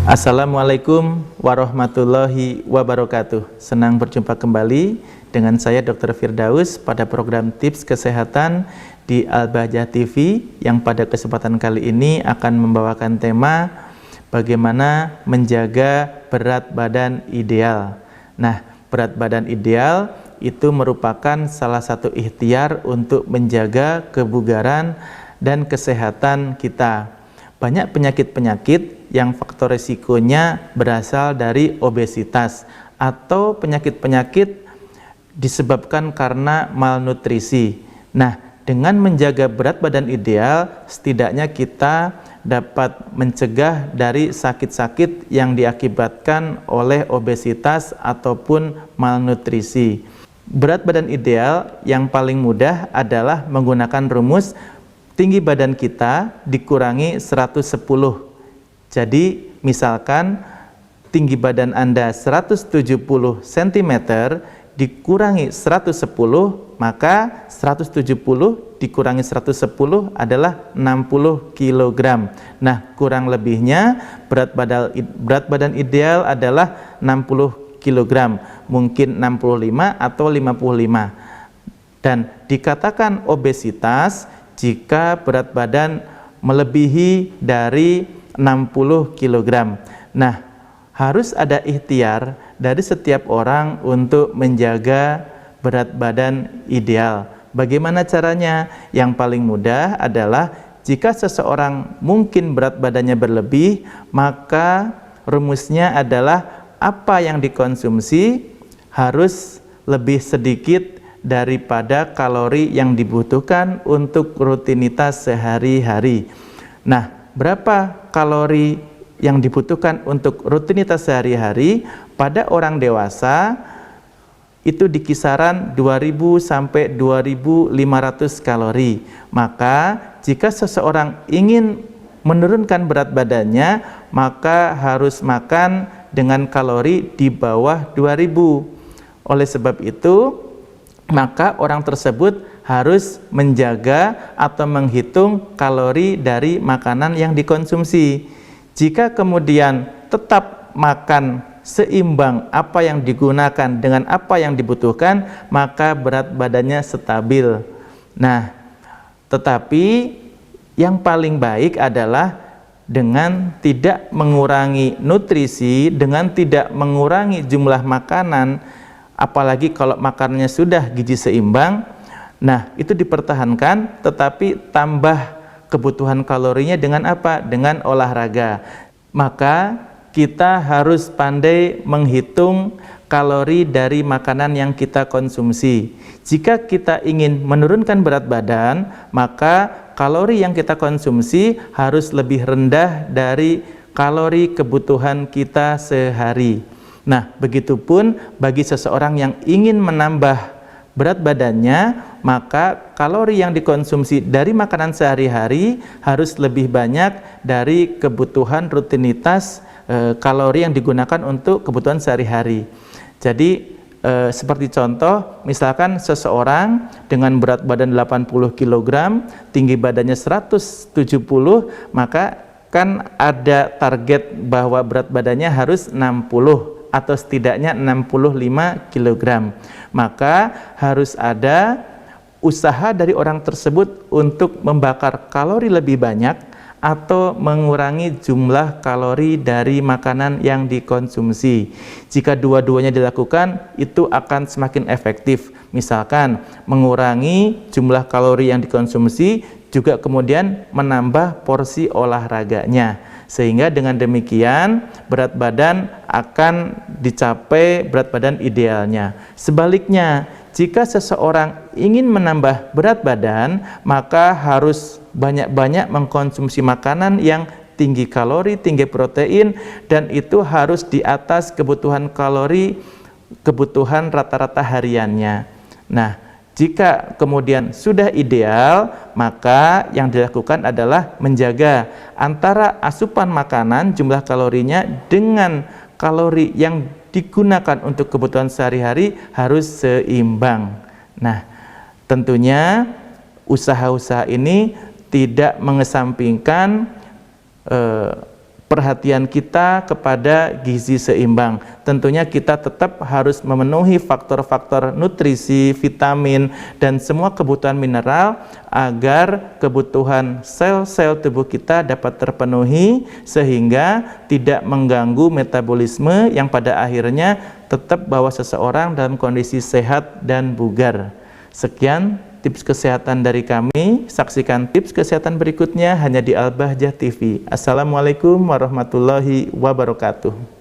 Assalamualaikum warahmatullahi wabarakatuh. Senang berjumpa kembali dengan saya Dr. Firdaus pada program Tips Kesehatan di Al-Bahjah TV yang pada kesempatan kali ini akan membawakan tema bagaimana menjaga berat badan ideal. Nah, berat badan ideal itu merupakan salah satu ikhtiar untuk menjaga kebugaran dan kesehatan kita. Banyak penyakit-penyakit yang faktor risikonya berasal dari obesitas atau penyakit-penyakit disebabkan karena malnutrisi. Nah, dengan menjaga berat badan ideal, setidaknya kita dapat mencegah dari sakit-sakit yang diakibatkan oleh obesitas ataupun malnutrisi. Berat badan ideal yang paling mudah adalah menggunakan rumus tinggi badan kita dikurangi 110. Jadi misalkan tinggi badan Anda 170 cm dikurangi 110, maka 170 dikurangi 110 adalah 60 kg. Nah, kurang lebihnya berat badan ideal adalah 60 kg, mungkin 65 atau 55. Dan dikatakan obesitas jika berat badan melebihi dari 60 kg. Nah, harus ada ikhtiar dari setiap orang untuk menjaga berat badan ideal. Bagaimana caranya? Yang paling mudah adalah jika seseorang mungkin berat badannya berlebih, maka rumusnya adalah apa yang dikonsumsi harus lebih sedikit daripada kalori yang dibutuhkan untuk rutinitas sehari-hari. Nah, berapa kalori yang dibutuhkan untuk rutinitas sehari-hari? Pada orang dewasa itu di kisaran 2000 sampai 2500 kalori. Maka jika seseorang ingin menurunkan berat badannya, maka harus makan dengan kalori di bawah 2000. Oleh sebab itu, maka orang tersebut harus menjaga atau menghitung kalori dari makanan yang dikonsumsi. Jika kemudian tetap makan seimbang apa yang digunakan dengan apa yang dibutuhkan, maka berat badannya stabil. Nah, tetapi yang paling baik adalah dengan tidak mengurangi nutrisi, dengan tidak mengurangi jumlah makanan, apalagi kalau makanannya sudah gizi seimbang. Nah, itu dipertahankan, tetapi tambah kebutuhan kalorinya dengan apa? Dengan olahraga. Maka kita harus pandai menghitung kalori dari makanan yang kita konsumsi. Jika kita ingin menurunkan berat badan, maka kalori yang kita konsumsi harus lebih rendah dari kalori kebutuhan kita sehari. Nah, begitupun bagi seseorang yang ingin menambah berat badannya, maka kalori yang dikonsumsi dari makanan sehari-hari harus lebih banyak dari kebutuhan rutinitas kalori yang digunakan untuk kebutuhan sehari-hari. Jadi seperti contoh, misalkan seseorang dengan berat badan 80 kg, tinggi badannya 170, maka kan ada target bahwa berat badannya harus 60 atau setidaknya 65 kg. Maka harus ada usaha dari orang tersebut untuk membakar kalori lebih banyak atau mengurangi jumlah kalori dari makanan yang dikonsumsi. Jika dua-duanya dilakukan, itu akan semakin efektif. Misalkan mengurangi jumlah kalori yang dikonsumsi, juga kemudian menambah porsi olahraganya. Sehingga dengan demikian berat badan akan dicapai berat badan idealnya. Sebaliknya, jika seseorang ingin menambah berat badan, maka harus banyak-banyak mengkonsumsi makanan yang tinggi kalori, tinggi protein, dan itu harus di atas kebutuhan kalori, kebutuhan rata-rata hariannya. Nah, jika kemudian sudah ideal, maka yang dilakukan adalah menjaga antara asupan makanan, jumlah kalorinya, dengan kalori yang digunakan untuk kebutuhan sehari-hari harus seimbang. Nah, tentunya usaha-usaha ini tidak mengesampingkan perhatian kita kepada gizi seimbang. Tentunya kita tetap harus memenuhi faktor-faktor nutrisi, vitamin, dan semua kebutuhan mineral agar kebutuhan sel-sel tubuh kita dapat terpenuhi sehingga tidak mengganggu metabolisme yang pada akhirnya tetap bawa seseorang dalam kondisi sehat dan bugar. Sekian tips kesehatan dari kami. Saksikan tips kesehatan berikutnya hanya di Al-Bahjah TV. Assalamualaikum warahmatullahi wabarakatuh.